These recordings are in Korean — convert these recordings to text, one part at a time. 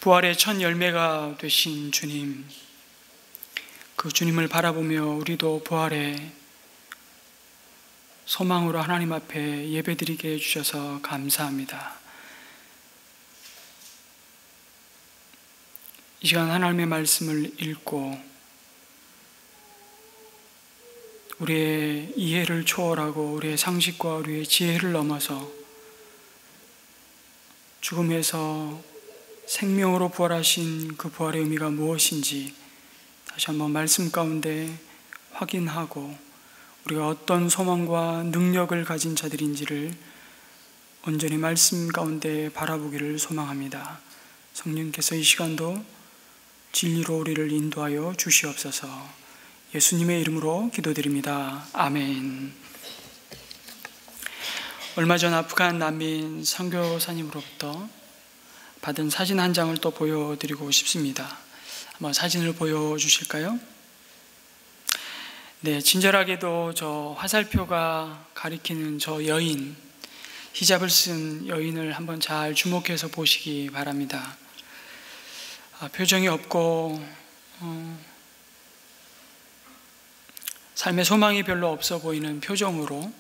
부활의 첫 열매가 되신 주님, 그 주님을 바라보며 우리도 부활의 소망으로 하나님 앞에 예배드리게 해주셔서 감사합니다. 이 시간 하나님의 말씀을 읽고 우리의 이해를 초월하고 우리의 상식과 우리의 지혜를 넘어서 죽음에서 생명으로 부활하신 그 부활의 의미가 무엇인지 다시 한번 말씀 가운데 확인하고 우리가 어떤 소망과 능력을 가진 자들인지를 온전히 말씀 가운데 바라보기를 소망합니다. 성령께서 이 시간도 진리로 우리를 인도하여 주시옵소서. 예수님의 이름으로 기도드립니다. 아멘. 얼마 전 아프간 난민 선교사님으로부터 받은 사진 한 장을 또 보여드리고 싶습니다. 한번 사진을 보여주실까요? 네, 친절하게도 저 화살표가 가리키는 저 여인, 히잡을 쓴 여인을 한번 잘 주목해서 보시기 바랍니다. 표정이 없고 삶의 소망이 별로 없어 보이는 표정으로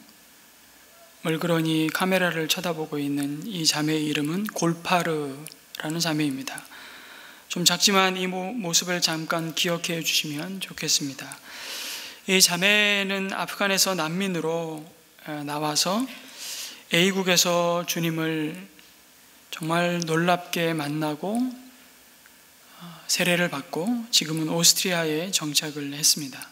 멀그러니 카메라를 쳐다보고 있는 이 자매의 이름은 골파르라는 자매입니다. 좀 작지만 이 모습을 잠깐 기억해 주시면 좋겠습니다. 이 자매는 아프간에서 난민으로 나와서 A국에서 주님을 정말 놀랍게 만나고 세례를 받고 지금은 오스트리아에 정착을 했습니다.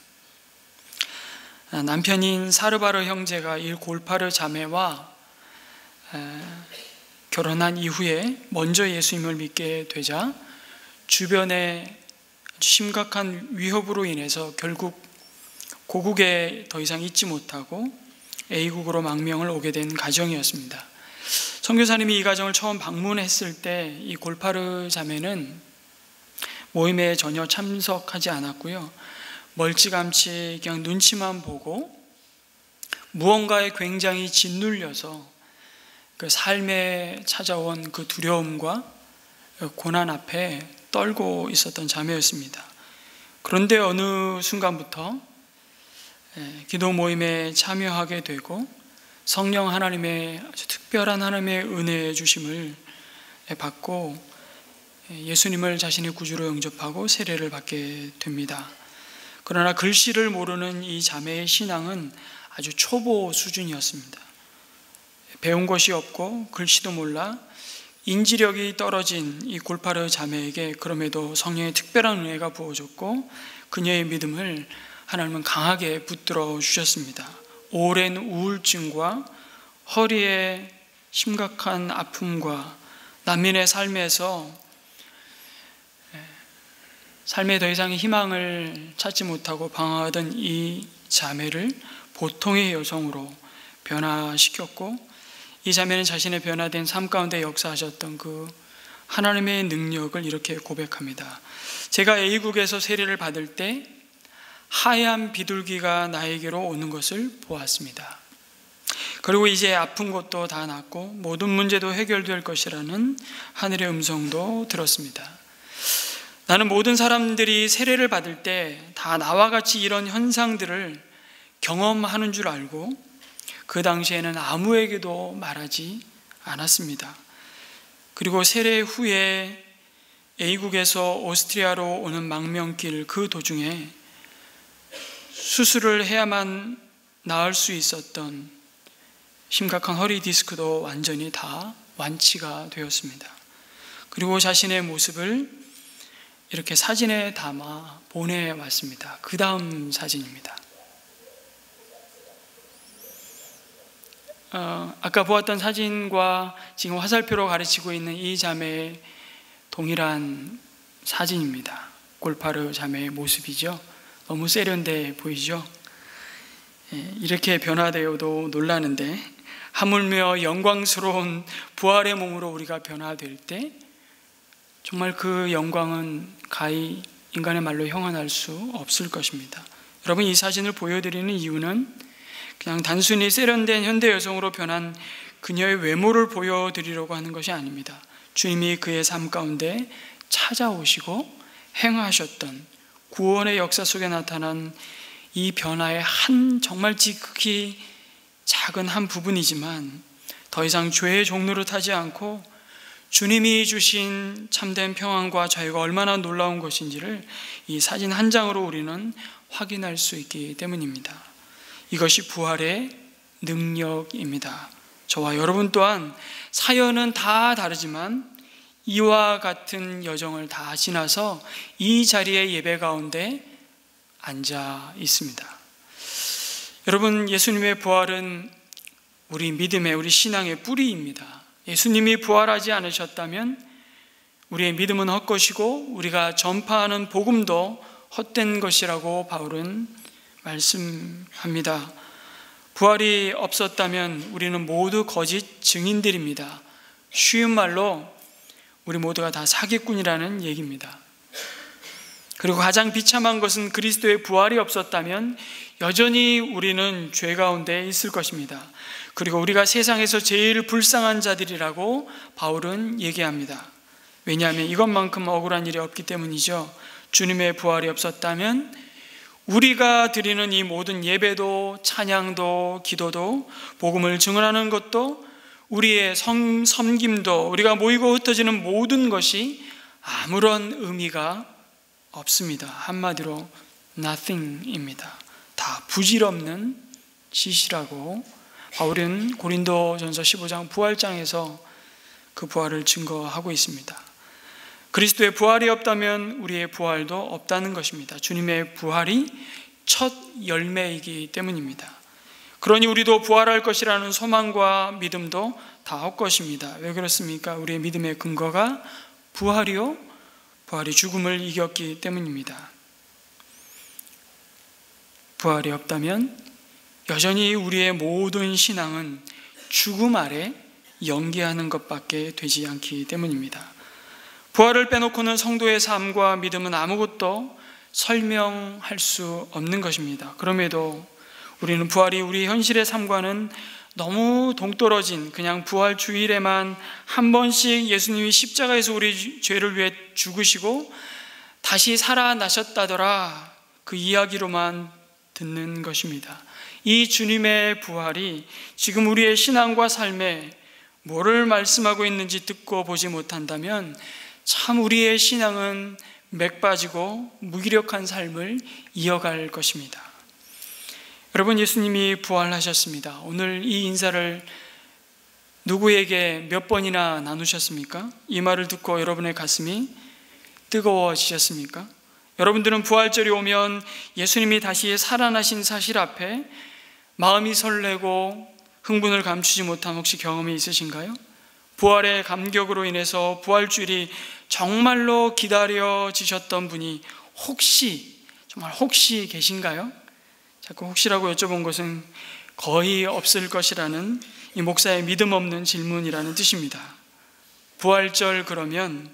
남편인 사르바르 형제가 이 골파르 자매와 결혼한 이후에 먼저 예수님을 믿게 되자 주변에 심각한 위협으로 인해서 결국 고국에 더 이상 있지 못하고 A국으로 망명을 오게 된 가정이었습니다. 선교사님이 이 가정을 처음 방문했을 때 이 골파르 자매는 모임에 전혀 참석하지 않았고요. 멀찌감치 그냥 눈치만 보고 무언가에 굉장히 짓눌려서 그 삶에 찾아온 그 두려움과 고난 앞에 떨고 있었던 자매였습니다. 그런데 어느 순간부터 기도 모임에 참여하게 되고 성령 하나님의 아주 특별한 하나님의 은혜의 주심을 받고 예수님을 자신의 구주로 영접하고 세례를 받게 됩니다. 그러나 글씨를 모르는 이 자매의 신앙은 아주 초보 수준이었습니다. 배운 것이 없고 글씨도 몰라 인지력이 떨어진 이 골파르 자매에게 그럼에도 성령의 특별한 은혜가 부어졌고 그녀의 믿음을 하나님은 강하게 붙들어 주셨습니다. 오랜 우울증과 허리의 심각한 아픔과 난민의 삶에서 삶에 더 이상 희망을 찾지 못하고 방황하던 이 자매를 보통의 여성으로 변화시켰고 이 자매는 자신의 변화된 삶 가운데 역사하셨던 그 하나님의 능력을 이렇게 고백합니다. 제가 A국에서 세례를 받을 때 하얀 비둘기가 나에게로 오는 것을 보았습니다. 그리고 이제 아픈 것도 다 낫고 모든 문제도 해결될 것이라는 하늘의 음성도 들었습니다. 나는 모든 사람들이 세례를 받을 때 다 나와 같이 이런 현상들을 경험하는 줄 알고 그 당시에는 아무에게도 말하지 않았습니다. 그리고 세례 후에 A국에서 오스트리아로 오는 망명길 그 도중에 수술을 해야만 나을 수 있었던 심각한 허리 디스크도 완전히 다 완치가 되었습니다. 그리고 자신의 모습을 이렇게 사진에 담아 보내왔습니다. 그 다음 사진입니다. 아까 보았던 사진과 지금 화살표로 가르치고 있는 이 자매의 동일한 사진입니다. 골파르 자매의 모습이죠. 너무 세련돼 보이죠? 이렇게 변화되어도 놀라는데 하물며 영광스러운 부활의 몸으로 우리가 변화될 때 정말 그 영광은 가히 인간의 말로 형언할 수 없을 것입니다. 여러분, 이 사진을 보여드리는 이유는 그냥 단순히 세련된 현대 여성으로 변한 그녀의 외모를 보여드리려고 하는 것이 아닙니다. 주님이 그의 삶 가운데 찾아오시고 행하셨던 구원의 역사 속에 나타난 이 변화의 정말 지극히 작은 한 부분이지만 더 이상 죄의 종로를 타지 않고 주님이 주신 참된 평안과 자유가 얼마나 놀라운 것인지를 이 사진 한 장으로 우리는 확인할 수 있기 때문입니다. 이것이 부활의 능력입니다. 저와 여러분 또한 사연은 다 다르지만 이와 같은 여정을 다 지나서 이 자리에 예배 가운데 앉아 있습니다. 여러분, 예수님의 부활은 우리 믿음의, 우리 신앙의 뿌리입니다. 예수님이 부활하지 않으셨다면 우리의 믿음은 헛것이고 우리가 전파하는 복음도 헛된 것이라고 바울은 말씀합니다. 부활이 없었다면 우리는 모두 거짓 증인들입니다. 쉬운 말로 우리 모두가 다 사기꾼이라는 얘기입니다. 그리고 가장 비참한 것은 그리스도의 부활이 없었다면 여전히 우리는 죄 가운데 있을 것입니다. 그리고 우리가 세상에서 제일 불쌍한 자들이라고 바울은 얘기합니다. 왜냐하면 이것만큼 억울한 일이 없기 때문이죠. 주님의 부활이 없었다면 우리가 드리는 이 모든 예배도 찬양도 기도도 복음을 증언하는 것도 우리의 섬김도 우리가 모이고 흩어지는 모든 것이 아무런 의미가 없습니다. 한마디로 nothing입니다. 다 부질없는 짓이라고 바울은 고린도전서 15장 부활장에서 그 부활을 증거하고 있습니다. 그리스도의 부활이 없다면 우리의 부활도 없다는 것입니다. 주님의 부활이 첫 열매이기 때문입니다. 그러니 우리도 부활할 것이라는 소망과 믿음도 다 헛것입니다. 왜 그렇습니까? 우리의 믿음의 근거가 부활이요, 부활이 죽음을 이겼기 때문입니다. 부활이 없다면 여전히 우리의 모든 신앙은 죽음 아래 연기하는 것밖에 되지 않기 때문입니다. 부활을 빼놓고는 성도의 삶과 믿음은 아무것도 설명할 수 없는 것입니다. 그럼에도 우리는 부활이 우리 현실의 삶과는 너무 동떨어진 그냥 부활 주일에만 한 번씩 예수님이 십자가에서 우리 죄를 위해 죽으시고 다시 살아나셨다더라 그 이야기로만 듣는 것입니다. 이 주님의 부활이 지금 우리의 신앙과 삶에 뭐를 말씀하고 있는지 듣고 보지 못한다면 참 우리의 신앙은 맥 빠지고 무기력한 삶을 이어갈 것입니다. 여러분, 예수님이 부활하셨습니다. 오늘 이 인사를 누구에게 몇 번이나 나누셨습니까? 이 말을 듣고 여러분의 가슴이 뜨거워지셨습니까? 여러분들은 부활절이 오면 예수님이 다시 살아나신 사실 앞에 마음이 설레고 흥분을 감추지 못한 혹시 경험이 있으신가요? 부활의 감격으로 인해서 부활주일이 정말로 기다려지셨던 분이 정말 혹시 계신가요? 자꾸 혹시라고 여쭤본 것은 거의 없을 것이라는 이 목사의 믿음 없는 질문이라는 뜻입니다. 부활절 그러면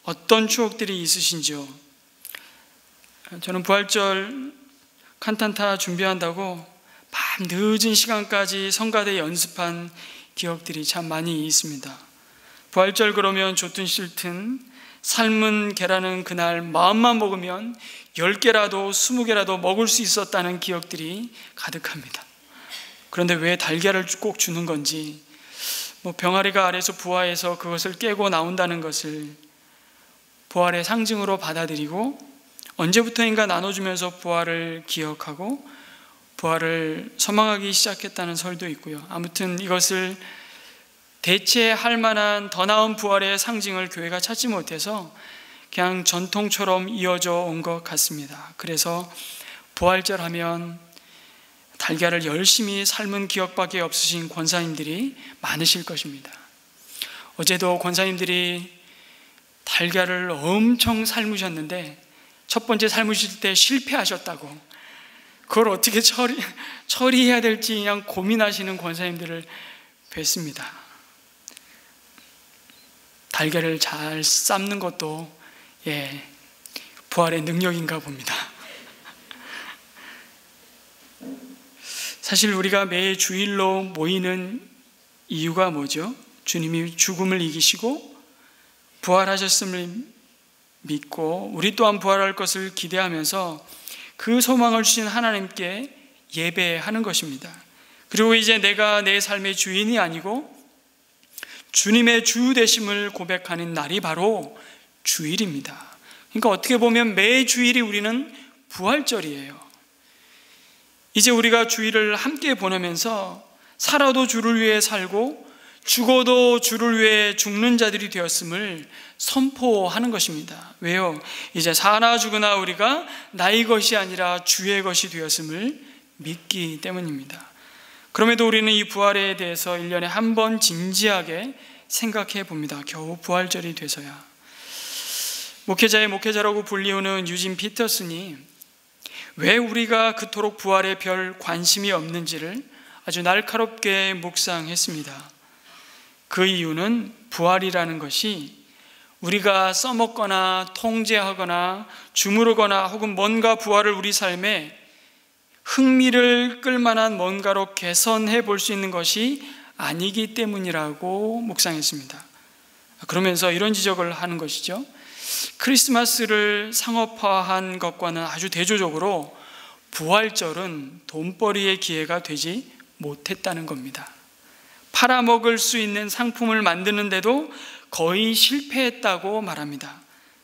어떤 추억들이 있으신지요? 저는 부활절 칸탄타 준비한다고 밤 늦은 시간까지 성가대 연습한 기억들이 참 많이 있습니다. 부활절 그러면 좋든 싫든 삶은 계란은 그날 마음만 먹으면 10개라도 20개라도 먹을 수 있었다는 기억들이 가득합니다. 그런데 왜 달걀을 꼭 주는 건지, 병아리가 아래서 부화해서 그것을 깨고 나온다는 것을 부활의 상징으로 받아들이고 언제부터인가 나눠주면서 부활을 기억하고 부활을 소망하기 시작했다는 설도 있고요. 아무튼 이것을 대체할 만한 더 나은 부활의 상징을 교회가 찾지 못해서 그냥 전통처럼 이어져 온 것 같습니다. 그래서 부활절 하면 달걀을 열심히 삶은 기억밖에 없으신 권사님들이 많으실 것입니다. 어제도 권사님들이 달걀을 엄청 삶으셨는데 첫 번째 삶으실 때 실패하셨다고, 그걸 어떻게 처리해야 될지 그냥 고민하시는 권사님들을 뵀습니다. 달걀을 잘 삶는 것도 부활의 능력인가 봅니다. 사실 우리가 매 주일로 모이는 이유가 뭐죠? 주님이 죽음을 이기시고 부활하셨음을 믿고 우리 또한 부활할 것을 기대하면서 그 소망을 주신 하나님께 예배하는 것입니다. 그리고 이제 내가 내 삶의 주인이 아니고 주님의 주 되심을 고백하는 날이 바로 주일입니다. 그러니까 어떻게 보면 매 주일이 우리는 부활절이에요. 이제 우리가 주일을 함께 보내면서 살아도 주를 위해 살고 죽어도 주를 위해 죽는 자들이 되었음을 선포하는 것입니다. 왜요? 이제 사나 죽으나 우리가 나의 것이 아니라 주의 것이 되었음을 믿기 때문입니다. 그럼에도 우리는 이 부활에 대해서 1년에 한 번 진지하게 생각해 봅니다. 겨우 부활절이 돼서야. 목회자의 목회자라고 불리우는 유진 피터슨이 왜 우리가 그토록 부활에 별 관심이 없는지를 아주 날카롭게 묵상했습니다. 그 이유는 부활이라는 것이 우리가 써먹거나 통제하거나 주무르거나 혹은 뭔가 부활을 우리 삶에 흥미를 끌만한 뭔가로 개선해 볼 수 있는 것이 아니기 때문이라고 묵상했습니다. 그러면서 이런 지적을 하는 것이죠. 크리스마스를 상업화한 것과는 아주 대조적으로 부활절은 돈벌이의 기회가 되지 못했다는 겁니다. 팔아먹을 수 있는 상품을 만드는데도 거의 실패했다고 말합니다.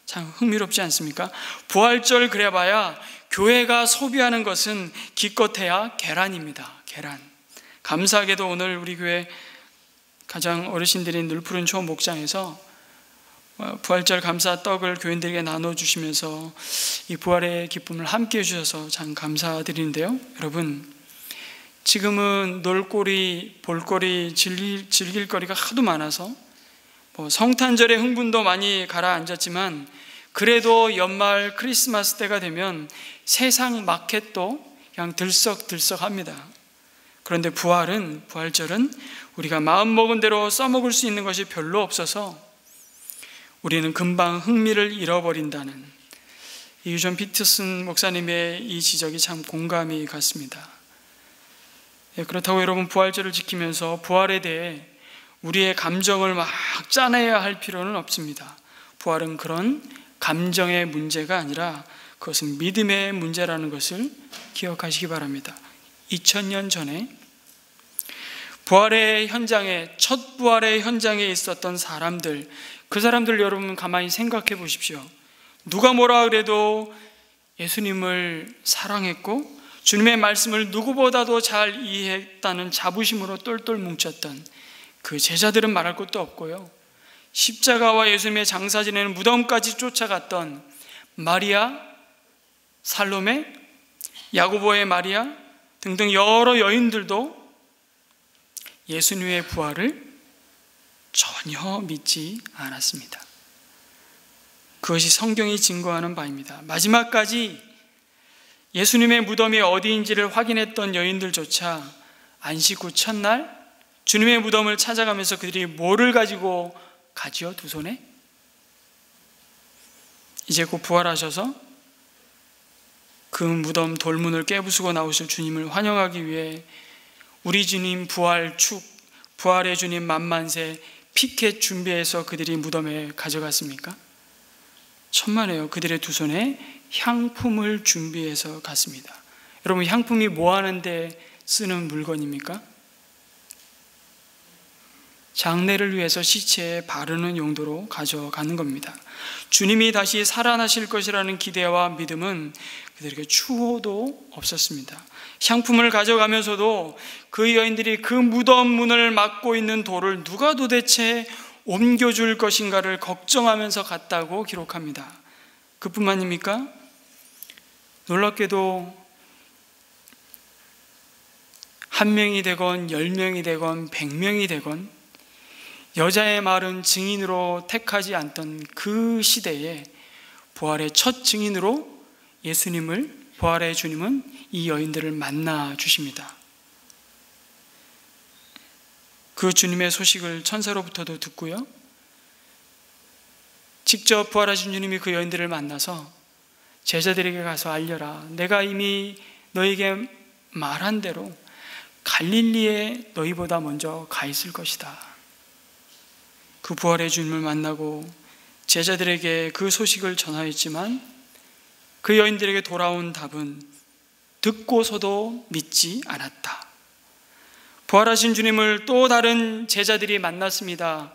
참 흥미롭지 않습니까? 부활절 그래봐야 교회가 소비하는 것은 기껏해야 계란입니다. 계란. 감사하게도 오늘 우리 교회 가장 어르신들인 늘푸른 초 목장에서 부활절 감사 떡을 교인들에게 나눠주시면서 이 부활의 기쁨을 함께 해주셔서 참 감사드리는데요. 여러분, 지금은 놀거리, 볼거리, 즐길 거리가 하도 많아서 성탄절의 흥분도 많이 가라앉았지만 그래도 연말 크리스마스 때가 되면 세상 마켓도 그냥 들썩들썩합니다. 그런데 부활절은 우리가 마음먹은 대로 써먹을 수 있는 것이 별로 없어서 우리는 금방 흥미를 잃어버린다는 이 유전 피터슨 목사님의 이 지적이 참 공감이 갔습니다. 그렇다고 여러분 부활절을 지키면서 부활에 대해 우리의 감정을 막 짜내야 할 필요는 없습니다. 부활은 그런 감정의 문제가 아니라 그것은 믿음의 문제라는 것을 기억하시기 바랍니다. 2000년 전에 부활의 현장에, 첫 부활의 현장에 있었던 사람들, 그 사람들 여러분 가만히 생각해 보십시오. 누가 뭐라 그래도 예수님을 사랑했고 주님의 말씀을 누구보다도 잘 이해했다는 자부심으로 똘똘 뭉쳤던 그 제자들은 말할 것도 없고요. 십자가와 예수님의 장사 지내는 무덤까지 쫓아갔던 마리아, 살로메, 야고보의 마리아 등등 여러 여인들도 예수님의 부활을 전혀 믿지 않았습니다. 그것이 성경이 증거하는 바입니다. 마지막까지 예수님의 무덤이 어디인지를 확인했던 여인들조차 안식 후 첫날 주님의 무덤을 찾아가면서 그들이 뭐를 가지고 가지요? 두 손에? 이제 곧 부활하셔서 그 무덤 돌문을 깨부수고 나오실 주님을 환영하기 위해 우리 주님 부활 축, 부활의 주님 만만세 피켓 준비해서 그들이 무덤에 가져갔습니까? 천만에요. 그들의 두 손에 향품을 준비해서 갔습니다. 여러분, 향품이 뭐 하는데 쓰는 물건입니까? 장례를 위해서 시체에 바르는 용도로 가져가는 겁니다. 주님이 다시 살아나실 것이라는 기대와 믿음은 그들에게 추호도 없었습니다. 향품을 가져가면서도 그 여인들이 그 무덤 문을 막고 있는 돌을 누가 도대체 옮겨줄 것인가를 걱정하면서 갔다고 기록합니다. 그뿐만입니까? 놀랍게도 1명이 되건 10명이 되건 100명이 되건 여자의 말은 증인으로 택하지 않던 그 시대에 부활의 첫 증인으로 예수님을, 부활의 주님은 이 여인들을 만나 주십니다. 그 주님의 소식을 천사로부터도 듣고요, 직접 부활하신 주님이 그 여인들을 만나서 제자들에게 가서 알려라. 내가 이미 너에게 말한 대로 갈릴리에 너희보다 먼저 가 있을 것이다. 그 부활의 주님을 만나고 제자들에게 그 소식을 전하였지만 그 여인들에게 돌아온 답은 듣고서도 믿지 않았다. 부활하신 주님을 또 다른 제자들이 만났습니다.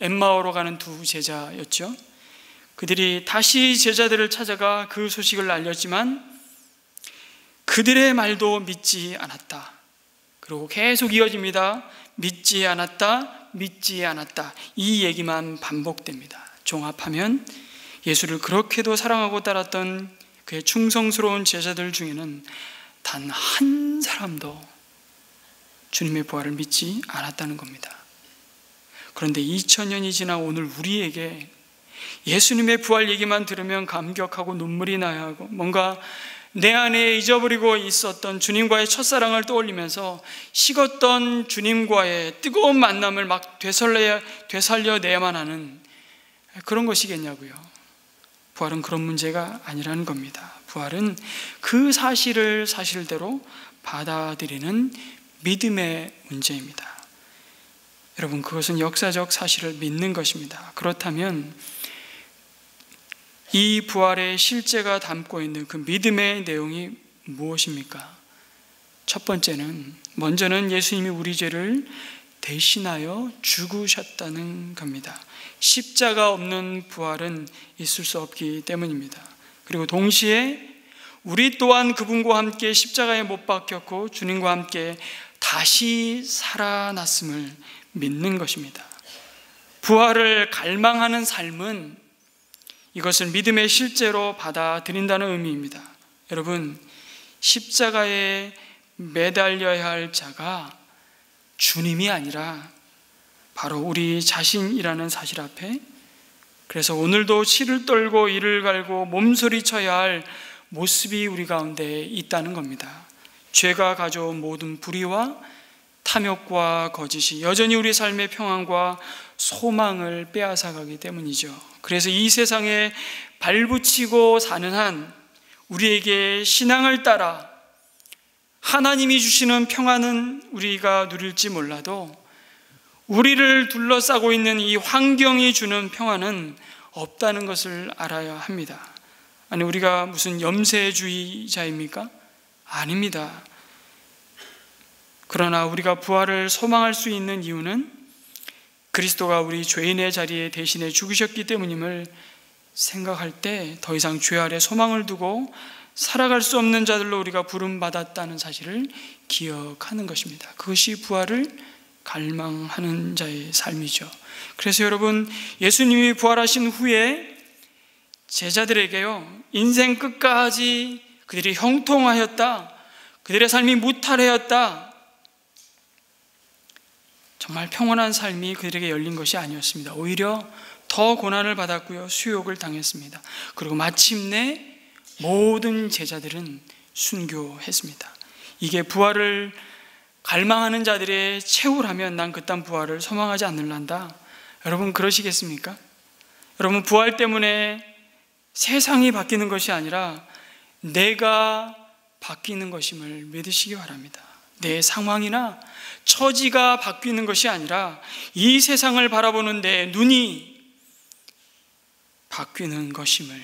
엠마오로 가는 두 제자였죠. 그들이 다시 제자들을 찾아가 그 소식을 알렸지만 그들의 말도 믿지 않았다. 그리고 계속 이어집니다. 믿지 않았다, 믿지 않았다. 이 얘기만 반복됩니다. 종합하면 예수를 그렇게도 사랑하고 따랐던 그의 충성스러운 제자들 중에는 단 한 사람도 주님의 부활을 믿지 않았다는 겁니다. 그런데 2000년이 지난 오늘 우리에게 예수님의 부활 얘기만 들으면 감격하고 눈물이 나야 하고 뭔가 내 안에 잊어버리고 있었던 주님과의 첫사랑을 떠올리면서 식었던 주님과의 뜨거운 만남을 막 되살려내야만 하는 그런 것이겠냐고요. 부활은 그런 문제가 아니라는 겁니다. 부활은 그 사실을 사실대로 받아들이는 믿음의 문제입니다. 여러분, 그것은 역사적 사실을 믿는 것입니다. 그렇다면 이 부활의 실제가 담고 있는 그 믿음의 내용이 무엇입니까? 첫 번째는, 먼저는 예수님이 우리 죄를 대신하여 죽으셨다는 겁니다. 십자가 없는 부활은 있을 수 없기 때문입니다. 그리고 동시에 우리 또한 그분과 함께 십자가에 못 박혔고 주님과 함께 다시 살아났음을 믿는 것입니다. 부활을 갈망하는 삶은 이것을 믿음의 실제로 받아들인다는 의미입니다. 여러분, 십자가에 매달려야 할 자가 주님이 아니라 바로 우리 자신이라는 사실 앞에, 그래서 오늘도 치를 떨고 이를 갈고 몸소리쳐야 할 모습이 우리 가운데 있다는 겁니다. 죄가 가져온 모든 불의와 탐욕과 거짓이 여전히 우리 삶의 평안과 소망을 빼앗아가기 때문이죠. 그래서 이 세상에 발붙이고 사는 한 우리에게 신앙을 따라 하나님이 주시는 평안은 우리가 누릴지 몰라도 우리를 둘러싸고 있는 이 환경이 주는 평안은 없다는 것을 알아야 합니다. 아니, 우리가 무슨 염세주의자입니까? 아닙니다. 그러나 우리가 부활을 소망할 수 있는 이유는 그리스도가 우리 죄인의 자리에 대신해 죽으셨기 때문임을 생각할 때 더 이상 죄 아래 소망을 두고 살아갈 수 없는 자들로 우리가 부름받았다는 사실을 기억하는 것입니다. 그것이 부활을 갈망하는 자의 삶이죠. 그래서 여러분, 예수님이 부활하신 후에 제자들에게요, 인생 끝까지 그들이 형통하였다, 그들의 삶이 무탈하였다, 정말 평온한 삶이 그들에게 열린 것이 아니었습니다. 오히려 더 고난을 받았고요, 수욕을 당했습니다. 그리고 마침내 모든 제자들은 순교했습니다. 이게 부활을 갈망하는 자들의 최후라면 난 그딴 부활을 소망하지 않는단다. 여러분, 그러시겠습니까? 여러분, 부활 때문에 세상이 바뀌는 것이 아니라 내가 바뀌는 것임을 믿으시기 바랍니다. 내 상황이나 처지가 바뀌는 것이 아니라 이 세상을 바라보는 내 눈이 바뀌는 것임을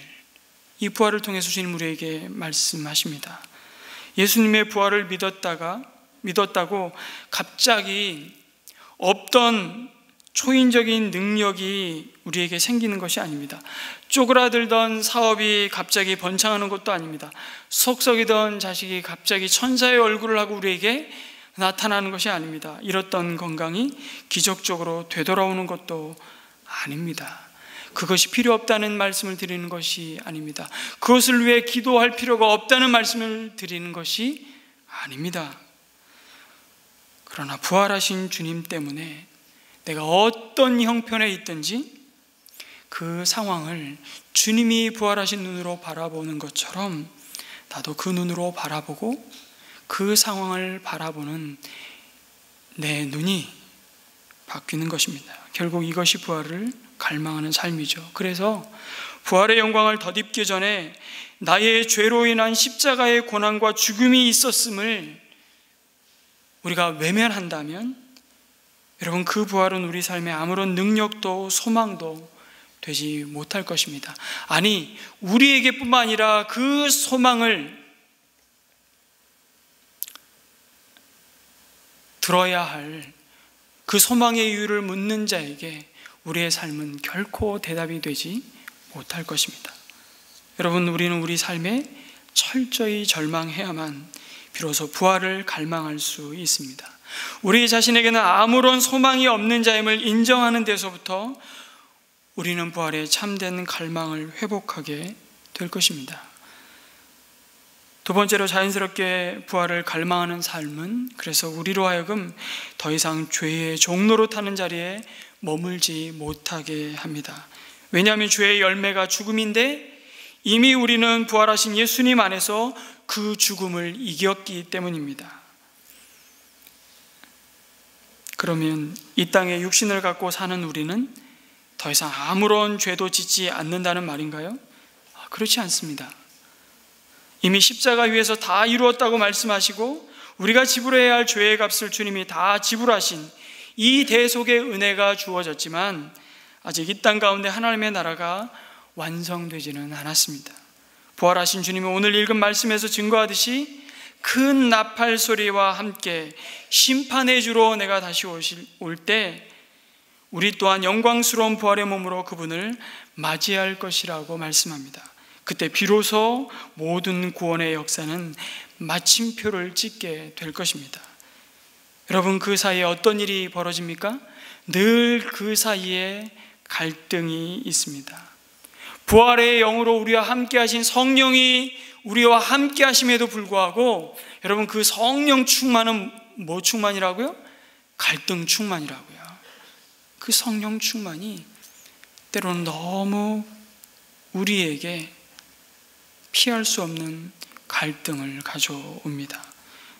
이 부활을 통해서 주님 우리에게 말씀하십니다. 예수님의 부활을 믿었다고 갑자기 없던 초인적인 능력이 우리에게 생기는 것이 아닙니다. 쪼그라들던 사업이 갑자기 번창하는 것도 아닙니다. 속썩이던 자식이 갑자기 천사의 얼굴을 하고 우리에게 나타나는 것이 아닙니다. 잃었던 건강이 기적적으로 되돌아오는 것도 아닙니다. 그것이 필요 없다는 말씀을 드리는 것이 아닙니다. 그것을 위해 기도할 필요가 없다는 말씀을 드리는 것이 아닙니다. 그러나 부활하신 주님 때문에 내가 어떤 형편에 있든지 그 상황을 주님이 부활하신 눈으로 바라보는 것처럼 나도 그 눈으로 바라보고 그 상황을 바라보는 내 눈이 바뀌는 것입니다. 결국 이것이 부활을 갈망하는 삶이죠. 그래서 부활의 영광을 덧입기 전에 나의 죄로 인한 십자가의 고난과 죽음이 있었음을 우리가 외면한다면 여러분, 그 부활은 우리 삶에 아무런 능력도 소망도 되지 못할 것입니다. 아니, 우리에게뿐만 아니라 그 소망을 들어야 할 그 소망의 이유를 묻는 자에게 우리의 삶은 결코 대답이 되지 못할 것입니다. 여러분, 우리는 우리 삶에 철저히 절망해야만 비로소 부활을 갈망할 수 있습니다. 우리 자신에게는 아무런 소망이 없는 자임을 인정하는 데서부터 우리는 부활의 참된 갈망을 회복하게 될 것입니다. 두 번째로, 자연스럽게 부활을 갈망하는 삶은 그래서 우리로 하여금 더 이상 죄의 종로로 타는 자리에 머물지 못하게 합니다. 왜냐하면 죄의 열매가 죽음인데 이미 우리는 부활하신 예수님 안에서 그 죽음을 이겼기 때문입니다. 그러면 이 땅에 육신을 갖고 사는 우리는 더 이상 아무런 죄도 짓지 않는다는 말인가요? 그렇지 않습니다. 이미 십자가 위에서 다 이루었다고 말씀하시고 우리가 지불해야 할 죄의 값을 주님이 다 지불하신 이 대속의 은혜가 주어졌지만 아직 이 땅 가운데 하나님의 나라가 완성되지는 않았습니다. 부활하신 주님이 오늘 읽은 말씀에서 증거하듯이 큰 나팔 소리와 함께 심판의 주로 내가 다시 올 때 우리 또한 영광스러운 부활의 몸으로 그분을 맞이할 것이라고 말씀합니다. 그때 비로소 모든 구원의 역사는 마침표를 찍게 될 것입니다. 여러분, 그 사이에 어떤 일이 벌어집니까? 늘 그 사이에 갈등이 있습니다. 부활의 영으로 우리와 함께 하신 성령이 우리와 함께 하심에도 불구하고 여러분, 그 성령 충만은 뭐 충만이라고요? 갈등 충만이라고요. 그 성령 충만이 때로는 너무 우리에게 피할 수 없는 갈등을 가져옵니다.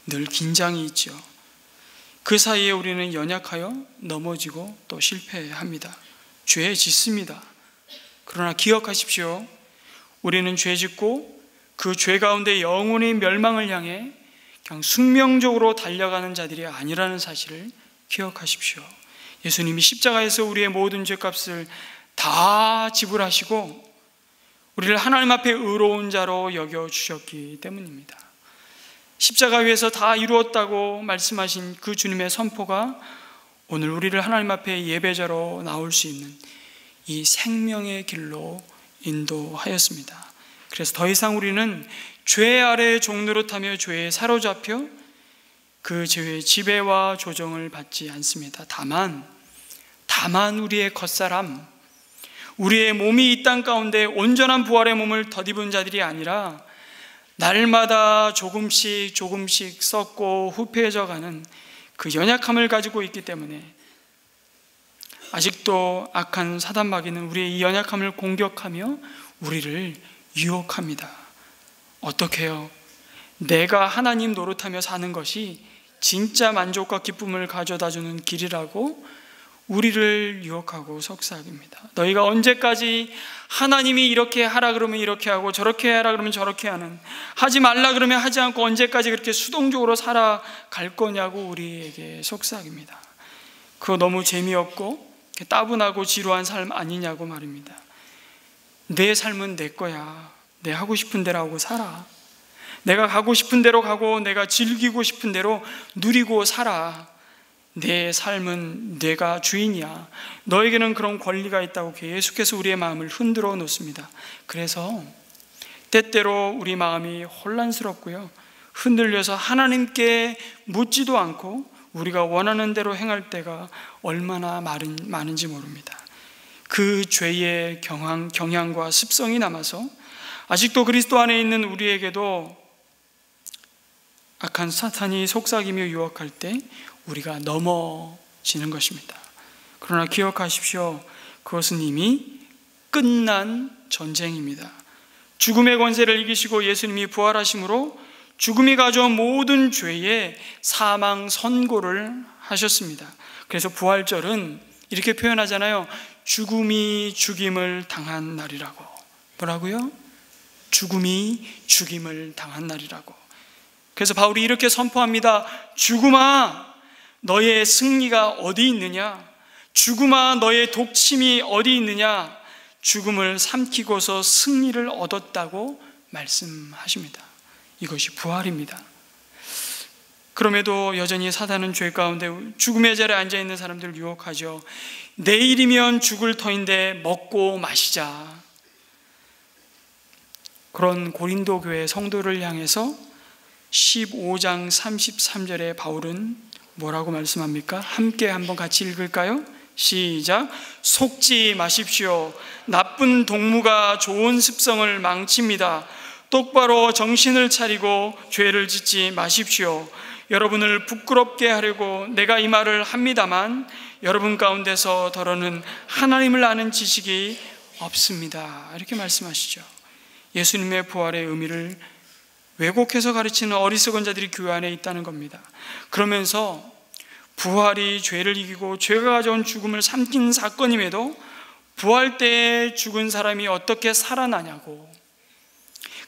늘 긴장이 있죠. 그 사이에 우리는 연약하여 넘어지고 또 실패합니다. 죄에 짓습니다. 그러나 기억하십시오. 우리는 죄 짓고 그 죄 가운데 영혼의 멸망을 향해 그냥 숙명적으로 달려가는 자들이 아니라는 사실을 기억하십시오. 예수님이 십자가에서 우리의 모든 죄값을 다 지불하시고 우리를 하나님 앞에 의로운 자로 여겨주셨기 때문입니다. 십자가 위에서 다 이루었다고 말씀하신 그 주님의 선포가 오늘 우리를 하나님 앞에 예배자로 나올 수 있는 이 생명의 길로 인도하였습니다. 그래서 더 이상 우리는 죄 아래의 종노릇하며 죄에 사로잡혀 그 죄의 지배와 조정을 받지 않습니다. 다만 우리의 겉사람, 우리의 몸이 이 땅 가운데 온전한 부활의 몸을 덧입은 자들이 아니라 날마다 조금씩 썩고 후패해져가는 그 연약함을 가지고 있기 때문에 아직도 악한 사단 마귀는 우리의 이 연약함을 공격하며 우리를 유혹합니다. 어떻게 해요? 내가 하나님 노릇하며 사는 것이 진짜 만족과 기쁨을 가져다주는 길이라고 우리를 유혹하고 속삭입니다. 너희가 언제까지 하나님이 이렇게 하라 그러면 이렇게 하고 저렇게 하라 그러면 저렇게 하는, 하지 말라 그러면 하지 않고 언제까지 그렇게 수동적으로 살아갈 거냐고 우리에게 속삭입니다. 그거 너무 재미없고 따분하고 지루한 삶 아니냐고 말입니다. 내 삶은 내 거야. 내 하고 싶은 대로 하고 살아. 내가 가고 싶은 대로 가고 내가 즐기고 싶은 대로 누리고 살아. 내 삶은 내가 주인이야. 너에게는 그런 권리가 있다고 계속해서 우리의 마음을 흔들어 놓습니다. 그래서 때때로 우리 마음이 혼란스럽고요, 흔들려서 하나님께 묻지도 않고 우리가 원하는 대로 행할 때가 얼마나 많은지 모릅니다. 그 죄의 경향과 습성이 남아서 아직도 그리스도 안에 있는 우리에게도 악한 사탄이 속삭이며 유혹할 때 우리가 넘어지는 것입니다. 그러나 기억하십시오. 그것은 이미 끝난 전쟁입니다. 죽음의 권세를 이기시고 예수님이 부활하심으로 죽음이 가져온 모든 죄에 사망 선고를 하셨습니다. 그래서 부활절은 이렇게 표현하잖아요. 죽음이 죽임을 당한 날이라고. 뭐라고요? 죽음이 죽임을 당한 날이라고. 그래서 바울이 이렇게 선포합니다. 죽음아, 너의 승리가 어디 있느냐? 죽음아, 너의 독침이 어디 있느냐? 죽음을 삼키고서 승리를 얻었다고 말씀하십니다. 이것이 부활입니다. 그럼에도 여전히 사단은 죄 가운데 죽음의 자리에 앉아있는 사람들을 유혹하죠. 내일이면 죽을 터인데 먹고 마시자. 그런 고린도 교회 성도를 향해서 15장 33절에 바울은 뭐라고 말씀합니까? 함께 한번 같이 읽을까요? 시작. 속지 마십시오. 나쁜 동무가 좋은 습성을 망칩니다. 똑바로 정신을 차리고 죄를 짓지 마십시오. 여러분을 부끄럽게 하려고 내가 이 말을 합니다만 여러분 가운데서 더러는 하나님을 아는 지식이 없습니다. 이렇게 말씀하시죠. 예수님의 부활의 의미를 왜곡해서 가르치는 어리석은 자들이 교회 안에 있다는 겁니다. 그러면서 부활이 죄를 이기고 죄가 가져온 죽음을 삼킨 사건임에도 부활 때에 죽은 사람이 어떻게 살아나냐고,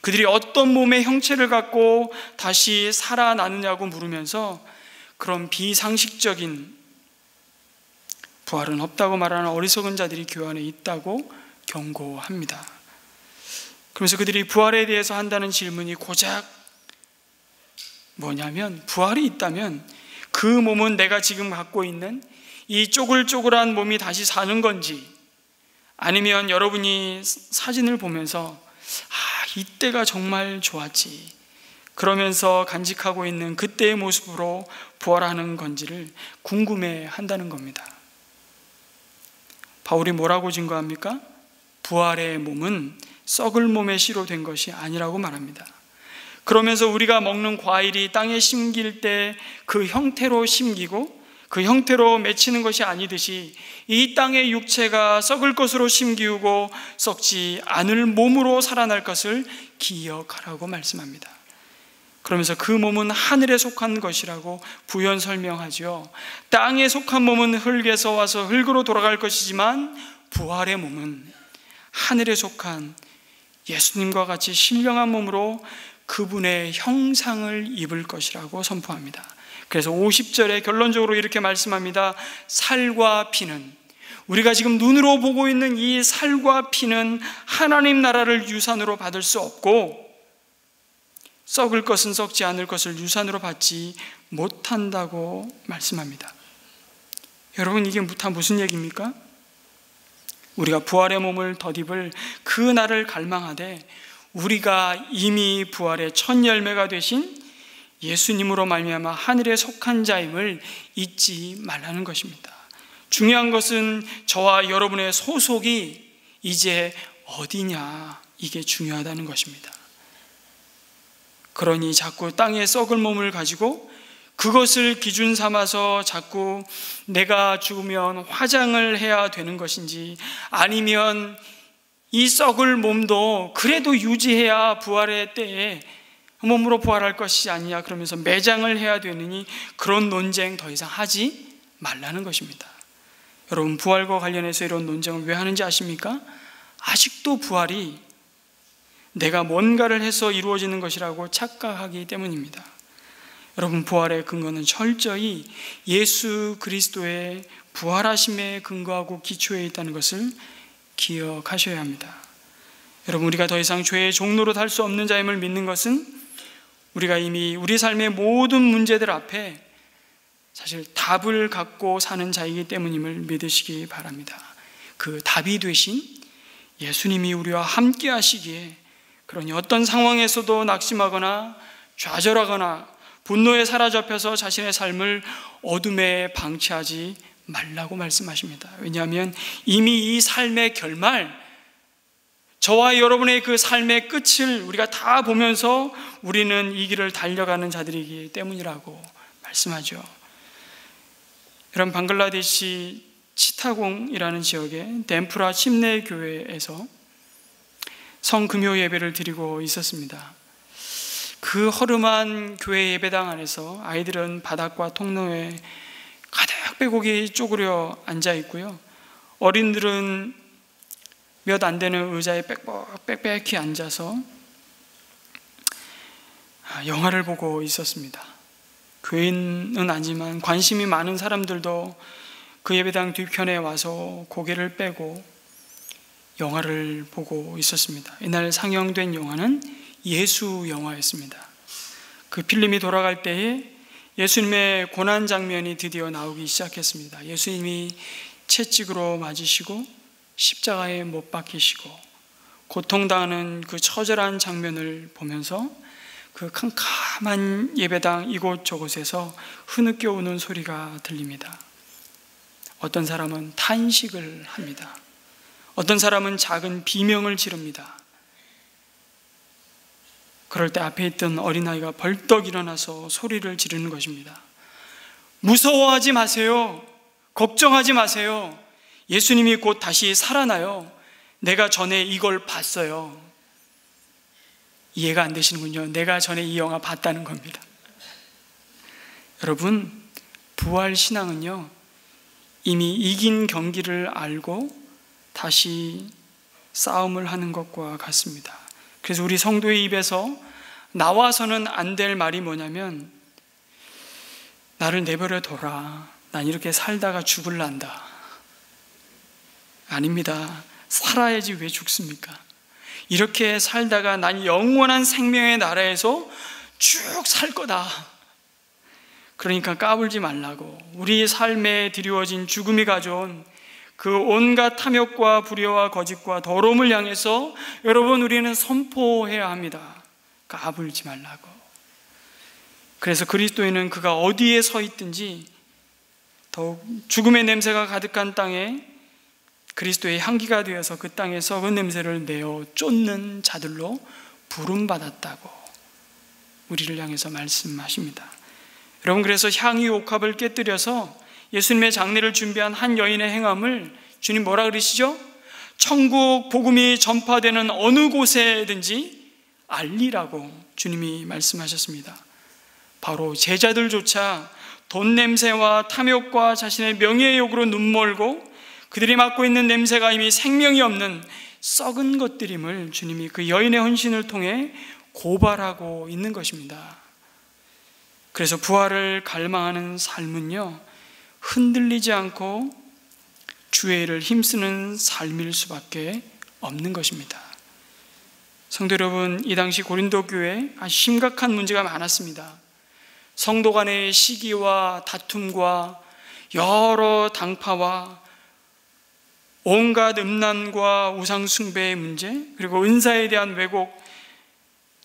그들이 어떤 몸의 형체를 갖고 다시 살아나느냐고 물으면서 그런 비상식적인 부활은 없다고 말하는 어리석은 자들이 교회 안에 있다고 경고합니다. 그러면서 그들이 부활에 대해서 한다는 질문이 고작 뭐냐면, 부활이 있다면 그 몸은 내가 지금 갖고 있는 이 쪼글쪼글한 몸이 다시 사는 건지, 아니면 여러분이 사진을 보면서 이때가 정말 좋았지 그러면서 간직하고 있는 그때의 모습으로 부활하는 건지를 궁금해 한다는 겁니다. 바울이 뭐라고 증거합니까? 부활의 몸은 썩을 몸의 씨로 된 것이 아니라고 말합니다. 그러면서 우리가 먹는 과일이 땅에 심길 때 그 형태로 심기고 그 형태로 맺히는 것이 아니듯이 이 땅의 육체가 썩을 것으로 심기우고 썩지 않을 몸으로 살아날 것을 기억하라고 말씀합니다. 그러면서 그 몸은 하늘에 속한 것이라고 부연 설명하죠. 땅에 속한 몸은 흙에서 와서 흙으로 돌아갈 것이지만 부활의 몸은 하늘에 속한 예수님과 같이 신령한 몸으로 그분의 형상을 입을 것이라고 선포합니다. 그래서 50절에 결론적으로 이렇게 말씀합니다. 살과 피는, 우리가 지금 눈으로 보고 있는 이 살과 피는 하나님 나라를 유산으로 받을 수 없고 썩을 것은 썩지 않을 것을 유산으로 받지 못한다고 말씀합니다. 여러분, 이게 다 무슨 얘기입니까? 우리가 부활의 몸을 덧입을 그 날을 갈망하되 우리가 이미 부활의 첫 열매가 되신 예수님으로 말미암아 하늘에 속한 자임을 잊지 말라는 것입니다. 중요한 것은 저와 여러분의 소속이 이제 어디냐, 이게 중요하다는 것입니다. 그러니 자꾸 땅에 썩을 몸을 가지고 그것을 기준 삼아서 자꾸 내가 죽으면 화장을 해야 되는 것인지, 아니면 이 썩을 몸도 그래도 유지해야 부활의 때에 몸으로 부활할 것이 아니냐 그러면서 매장을 해야 되느니, 그런 논쟁 더 이상 하지 말라는 것입니다. 여러분, 부활과 관련해서 이런 논쟁을 왜 하는지 아십니까? 아직도 부활이 내가 뭔가를 해서 이루어지는 것이라고 착각하기 때문입니다. 여러분, 부활의 근거는 철저히 예수 그리스도의 부활하심에 근거하고 기초에 있다는 것을 기억하셔야 합니다. 여러분, 우리가 더 이상 죄의 종노릇 할 수 없는 자임을 믿는 것은 우리가 이미 우리 삶의 모든 문제들 앞에 사실 답을 갖고 사는 자이기 때문임을 믿으시기 바랍니다. 그 답이 되신 예수님이 우리와 함께 하시기에, 그러니 어떤 상황에서도 낙심하거나 좌절하거나 분노에 사로잡혀서 자신의 삶을 어둠에 방치하지 말라고 말씀하십니다. 왜냐하면 이미 이 삶의 결말, 저와 여러분의 그 삶의 끝을 우리가 다 보면서 우리는 이 길을 달려가는 자들이기 때문이라고 말씀하죠. 여러분, 방글라데시 치타공이라는 지역의 덴프라 침례 교회에서 성금요 예배를 드리고 있었습니다. 그 허름한 교회 예배당 안에서 아이들은 바닥과 통로에 가득 빼곡히 쪼그려 앉아 있고요, 어린들은 몇 안 되는 의자에 빽빽히 앉아서 영화를 보고 있었습니다. 교인은 아니지만 관심이 많은 사람들도 그 예배당 뒤편에 와서 고개를 빼고 영화를 보고 있었습니다. 이날 상영된 영화는 예수 영화였습니다. 그 필름이 돌아갈 때에 예수님의 고난 장면이 드디어 나오기 시작했습니다. 예수님이 채찍으로 맞으시고 십자가에 못 박히시고 고통당하는 그 처절한 장면을 보면서 그 캄캄한 예배당 이곳저곳에서 흐느껴 오는 소리가 들립니다. 어떤 사람은 탄식을 합니다. 어떤 사람은 작은 비명을 지릅니다. 그럴 때 앞에 있던 어린아이가 벌떡 일어나서 소리를 지르는 것입니다. 무서워하지 마세요. 걱정하지 마세요. 예수님이 곧 다시 살아나요. 내가 전에 이걸 봤어요. 이해가 안 되시는군요. 내가 전에 이 영화 봤다는 겁니다. 여러분, 부활신앙은요, 이미 이긴 경기를 알고 다시 싸움을 하는 것과 같습니다. 그래서 우리 성도의 입에서 나와서는 안 될 말이 뭐냐면, 나를 내버려 둬라. 난 이렇게 살다가 죽을란다. 아닙니다. 살아야지 왜 죽습니까? 이렇게 살다가 난 영원한 생명의 나라에서 쭉 살 거다. 그러니까 까불지 말라고. 우리 삶에 드리워진 죽음이 가져온 그 온갖 탐욕과 불의와 거짓과 더러움을 향해서 여러분, 우리는 선포해야 합니다. 까불지 말라고. 그래서 그리스도인은 그가 어디에 서 있든지 더욱 죽음의 냄새가 가득한 땅에 그리스도의 향기가 되어서 그 땅에 썩은 냄새를 내어 쫓는 자들로 부름받았다고 우리를 향해서 말씀하십니다. 여러분, 그래서 향유 옥합을 깨뜨려서 예수님의 장례를 준비한 한 여인의 행함을 주님 뭐라 그러시죠? 천국 복음이 전파되는 어느 곳에든지 알리라고 주님이 말씀하셨습니다. 바로 제자들조차 돈 냄새와 탐욕과 자신의 명예의 욕으로 눈멀고 그들이 맡고 있는 냄새가 이미 생명이 없는 썩은 것들임을 주님이 그 여인의 헌신을 통해 고발하고 있는 것입니다. 그래서 부활을 갈망하는 삶은요, 흔들리지 않고 주의 일을 힘쓰는 삶일 수밖에 없는 것입니다. 성도 여러분, 이 당시 고린도 교회에 아주 심각한 문제가 많았습니다. 성도 간의 시기와 다툼과 여러 당파와 온갖 음란과 우상숭배의 문제, 그리고 은사에 대한 왜곡,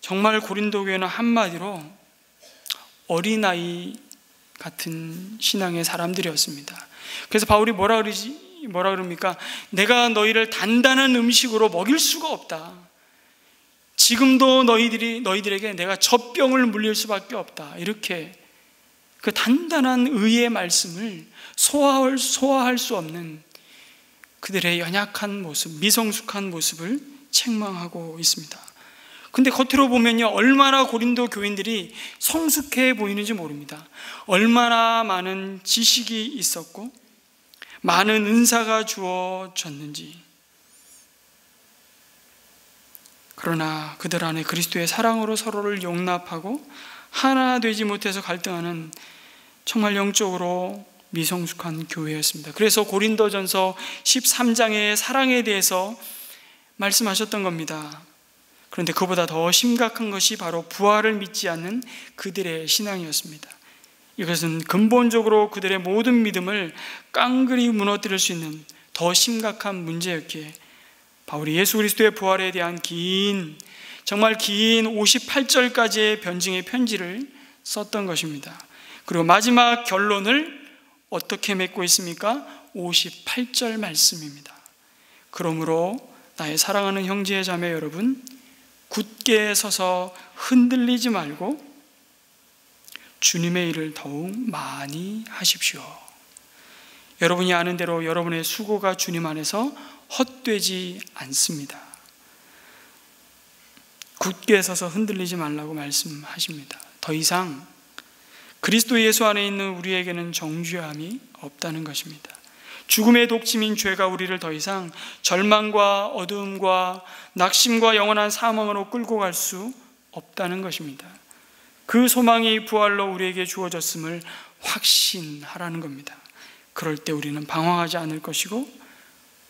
정말 고린도 교회는 한마디로 어린아이 같은 신앙의 사람들이었습니다. 그래서 바울이 뭐라 그럽니까? 내가 너희를 단단한 음식으로 먹일 수가 없다. 지금도 너희들에게 내가 젖병을 물릴 수밖에 없다. 이렇게 그 단단한 의의 말씀을 소화할 수 없는 그들의 연약한 모습, 미성숙한 모습을 책망하고 있습니다. 근데 겉으로 보면요, 얼마나 고린도 교인들이 성숙해 보이는지 모릅니다. 얼마나 많은 지식이 있었고 많은 은사가 주어졌는지. 그러나 그들 안에 그리스도의 사랑으로 서로를 용납하고 하나 되지 못해서 갈등하는 정말 영적으로 미성숙한 교회였습니다. 그래서 고린도전서 13장의 사랑에 대해서 말씀하셨던 겁니다. 그런데 그보다 더 심각한 것이 바로 부활을 믿지 않는 그들의 신앙이었습니다. 이것은 근본적으로 그들의 모든 믿음을 깡그리 무너뜨릴 수 있는 더 심각한 문제였기에 바울이 예수 그리스도의 부활에 대한 정말 긴 58절까지의 변증의 편지를 썼던 것입니다. 그리고 마지막 결론을 어떻게 맺고 있습니까? 58절 말씀입니다. 그러므로 나의 사랑하는 형제 자매 여러분, 굳게 서서 흔들리지 말고 주님의 일을 더욱 많이 하십시오. 여러분이 아는 대로 여러분의 수고가 주님 안에서 헛되지 않습니다. 굳게 서서 흔들리지 말라고 말씀하십니다. 더 이상 그리스도 예수 안에 있는 우리에게는 정죄함이 없다는 것입니다. 죽음의 독침인 죄가 우리를 더 이상 절망과 어두움과 낙심과 영원한 사망으로 끌고 갈 수 없다는 것입니다. 그 소망이 부활로 우리에게 주어졌음을 확신하라는 겁니다. 그럴 때 우리는 방황하지 않을 것이고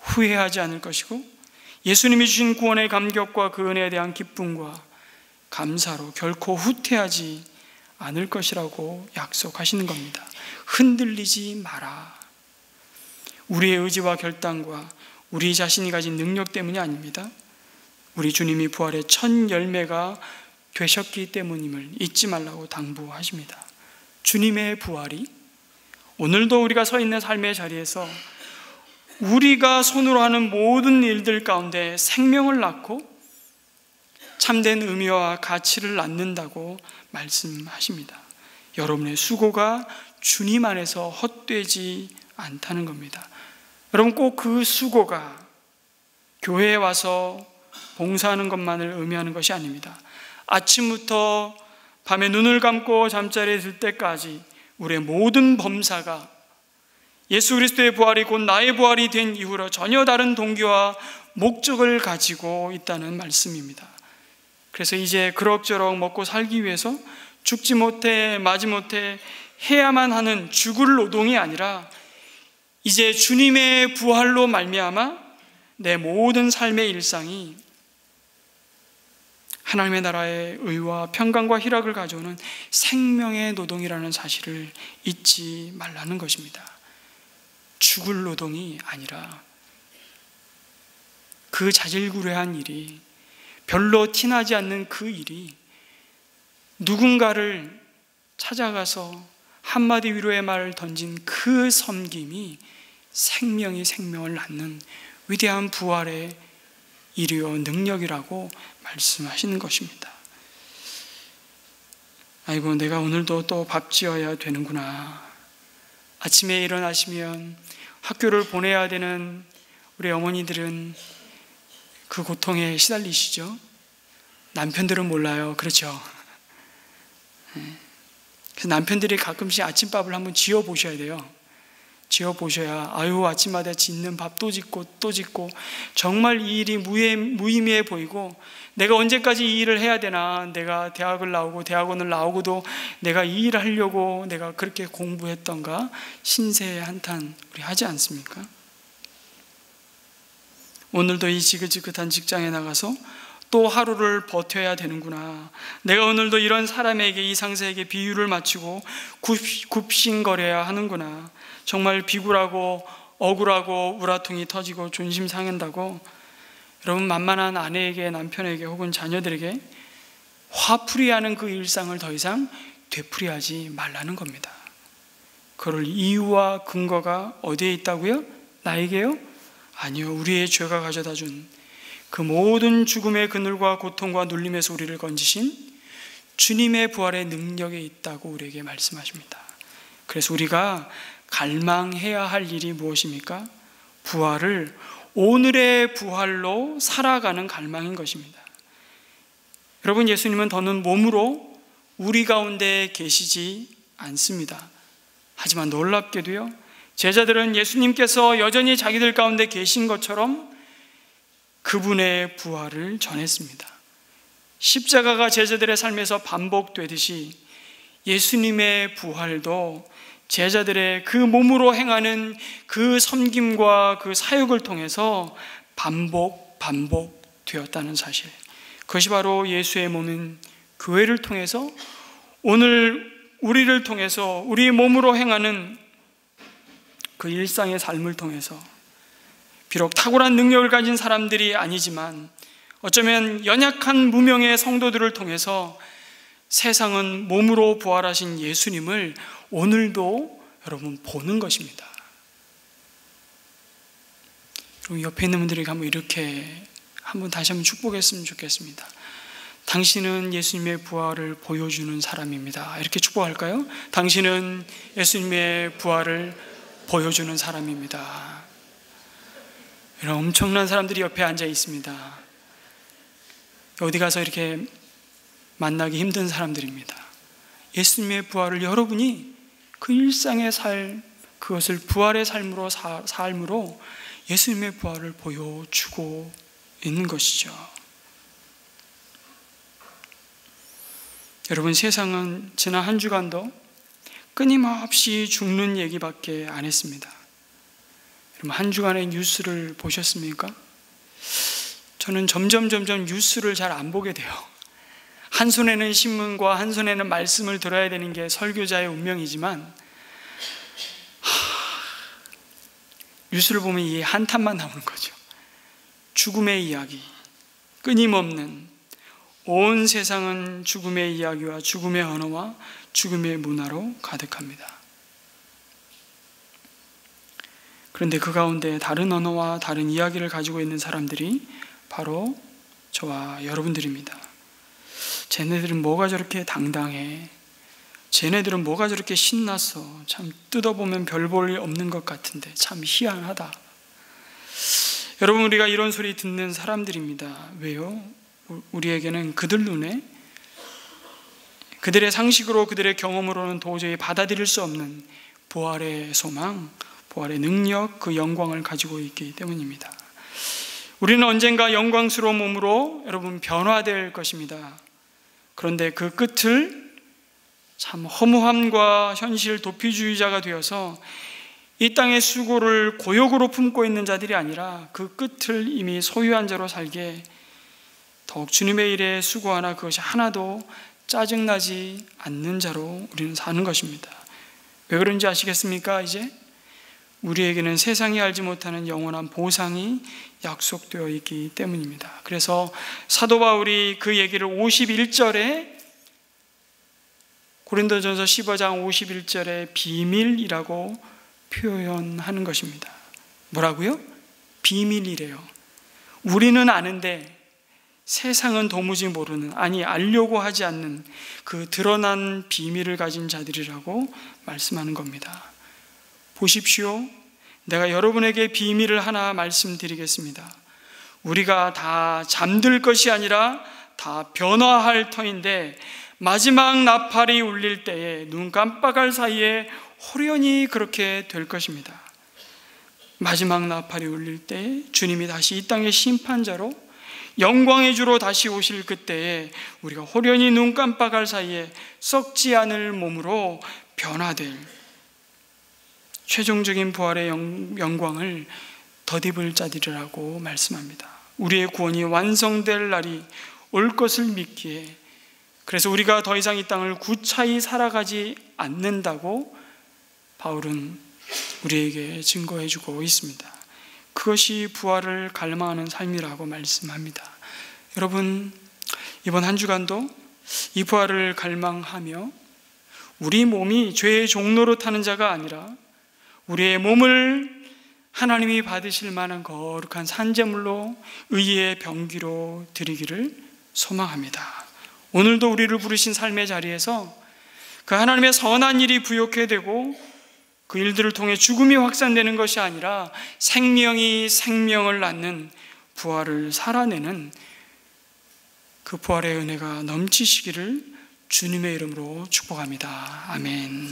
후회하지 않을 것이고 예수님이 주신 구원의 감격과 그 은혜에 대한 기쁨과 감사로 결코 후퇴하지 않을 것이라고 약속하시는 겁니다. 흔들리지 마라. 우리의 의지와 결단과 우리 자신이 가진 능력 때문이 아닙니다. 우리 주님이 부활의 첫 열매가 되셨기 때문임을 잊지 말라고 당부하십니다. 주님의 부활이 오늘도 우리가 서 있는 삶의 자리에서 우리가 손으로 하는 모든 일들 가운데 생명을 낳고 참된 의미와 가치를 낳는다고 말씀하십니다. 여러분의 수고가 주님 안에서 헛되지 않다는 겁니다. 여러분, 꼭 그 수고가 교회에 와서 봉사하는 것만을 의미하는 것이 아닙니다. 아침부터 밤에 눈을 감고 잠자리에 들 때까지 우리의 모든 범사가 예수 그리스도의 부활이 곧 나의 부활이 된 이후로 전혀 다른 동기와 목적을 가지고 있다는 말씀입니다. 그래서 이제 그럭저럭 먹고 살기 위해서 죽지 못해 마지 못해 해야만 하는 죽을 노동이 아니라 이제 주님의 부활로 말미암아 내 모든 삶의 일상이 하나님의 나라의 의와 평강과 희락을 가져오는 생명의 노동이라는 사실을 잊지 말라는 것입니다. 죽을 노동이 아니라 그 자질구레한 일이, 별로 티나지 않는 그 일이 누군가를 찾아가서 한마디 위로의 말을 던진 그 섬김이 생명이 생명을 낳는 위대한 부활의 일이요 능력이라고 말씀하시는 것입니다. 아이고, 내가 오늘도 또 밥 지어야 되는구나. 아침에 일어나시면 학교를 보내야 되는 우리 어머니들은 그 고통에 시달리시죠. 남편들은 몰라요. 그렇죠? 그래서 남편들이 가끔씩 아침밥을 한번 지어 보셔야 돼요. 지어 보셔야 아유, 아침마다 짓는 밥 또 짓고 또 짓고 정말 이 일이 무의미해 보이고 내가 언제까지 이 일을 해야 되나, 내가 대학을 나오고 대학원을 나오고도 내가 이 일을 하려고 내가 그렇게 공부했던가 신세 한탄 우리 하지 않습니까? 오늘도 이 지긋지긋한 직장에 나가서 또 하루를 버텨야 되는구나. 내가 오늘도 이런 사람에게, 이 상사에게 비유를 맞추고 굽신거려야 하는구나. 정말 비굴하고 억울하고 우라통이 터지고 존심 상한다고 여러분, 만만한 아내에게, 남편에게 혹은 자녀들에게 화풀이하는 그 일상을 더 이상 되풀이하지 말라는 겁니다. 그럴 이유와 근거가 어디에 있다고요? 나에게요? 아니요, 우리의 죄가 가져다 준 그 모든 죽음의 그늘과 고통과 눌림에서 우리를 건지신 주님의 부활의 능력에 있다고 우리에게 말씀하십니다. 그래서 우리가 갈망해야 할 일이 무엇입니까? 부활을 오늘의 부활로 살아가는 갈망인 것입니다. 여러분, 예수님은 더는 몸으로 우리 가운데 계시지 않습니다. 하지만 놀랍게도요, 제자들은 예수님께서 여전히 자기들 가운데 계신 것처럼 그분의 부활을 전했습니다. 십자가가 제자들의 삶에서 반복되듯이 예수님의 부활도 제자들의 그 몸으로 행하는 그 섬김과 그 사역을 통해서 반복되었다는 사실, 그것이 바로 예수의 몸인 교회를 통해서 오늘 우리를 통해서 우리의 몸으로 행하는 그 일상의 삶을 통해서 비록 탁월한 능력을 가진 사람들이 아니지만 어쩌면 연약한 무명의 성도들을 통해서 세상은 몸으로 부활하신 예수님을 오늘도 여러분 보는 것입니다. 옆에 있는 분들에게 한번 이렇게 다시 한번 축복했으면 좋겠습니다. 당신은 예수님의 부활을 보여주는 사람입니다. 이렇게 축복할까요? 당신은 예수님의 부활을 보여주는 사람입니다. 이런 엄청난 사람들이 옆에 앉아 있습니다. 어디 가서 이렇게 만나기 힘든 사람들입니다. 예수님의 부활을 여러분이 그 일상의 삶, 그것을 부활의 삶으로 예수님의 부활을 보여주고 있는 것이죠. 여러분, 세상은 지난 한 주간도 끊임없이 죽는 얘기밖에 안 했습니다. 여러분, 한 주간의 뉴스를 보셨습니까? 저는 점점 뉴스를 잘 안 보게 돼요. 한 손에는 신문과 한 손에는 말씀을 들어야 되는 게 설교자의 운명이지만 뉴스를 보면 이 한탄만 나오는 거죠. 죽음의 이야기, 끊임없는 온 세상은 죽음의 이야기와 죽음의 언어와 죽음의 문화로 가득합니다. 그런데 그 가운데 다른 언어와 다른 이야기를 가지고 있는 사람들이 바로 저와 여러분들입니다. 쟤네들은 뭐가 저렇게 당당해? 쟤네들은 뭐가 저렇게 신났어? 참 뜯어보면 별 볼 일 없는 것 같은데 참 희한하다. 여러분, 우리가 이런 소리 듣는 사람들입니다. 왜요? 우리에게는 그들 눈에, 그들의 상식으로, 그들의 경험으로는 도저히 받아들일 수 없는 부활의 소망, 부활의 능력, 그 영광을 가지고 있기 때문입니다. 우리는 언젠가 영광스러운 몸으로 여러분 변화될 것입니다. 그런데 그 끝을 참 허무함과 현실 도피주의자가 되어서 이 땅의 수고를 고역으로 품고 있는 자들이 아니라 그 끝을 이미 소유한 자로 살게 더욱 주님의 일에 수고하나 그것이 하나도 짜증나지 않는 자로 우리는 사는 것입니다. 왜 그런지 아시겠습니까? 이제 우리에게는 세상이 알지 못하는 영원한 보상이 약속되어 있기 때문입니다. 그래서 사도 바울이 그 얘기를 51절에 고린도전서 15장 51절에 비밀이라고 표현하는 것입니다. 뭐라고요? 비밀이래요. 우리는 아는데 세상은 도무지 모르는, 아니 알려고 하지 않는 그 드러난 비밀을 가진 자들이라고 말씀하는 겁니다. 보십시오. 내가 여러분에게 비밀을 하나 말씀드리겠습니다. 우리가 다 잠들 것이 아니라 다 변화할 터인데 마지막 나팔이 울릴 때에 눈 깜빡할 사이에 호련히 그렇게 될 것입니다. 마지막 나팔이 울릴 때 주님이 다시 이 땅의 심판자로 영광의 주로 다시 오실 그때에 우리가 호련히 눈 깜빡할 사이에 썩지 않을 몸으로 변화될 최종적인 부활의 영광을 덧입을 자들이라고 말씀합니다. 우리의 구원이 완성될 날이 올 것을 믿기에, 그래서 우리가 더 이상 이 땅을 구차히 살아가지 않는다고 바울은 우리에게 증거해 주고 있습니다. 그것이 부활을 갈망하는 삶이라고 말씀합니다. 여러분, 이번 한 주간도 이 부활을 갈망하며 우리 몸이 죄의 종로로 타는 자가 아니라 우리의 몸을 하나님이 받으실 만한 거룩한 산제물로 의의 병기로 드리기를 소망합니다. 오늘도 우리를 부르신 삶의 자리에서 그 하나님의 선한 일이 부욕해 되고 그 일들을 통해 죽음이 확산되는 것이 아니라 생명이 생명을 낳는 부활을 살아내는 그 부활의 은혜가 넘치시기를 주님의 이름으로 축복합니다. 아멘.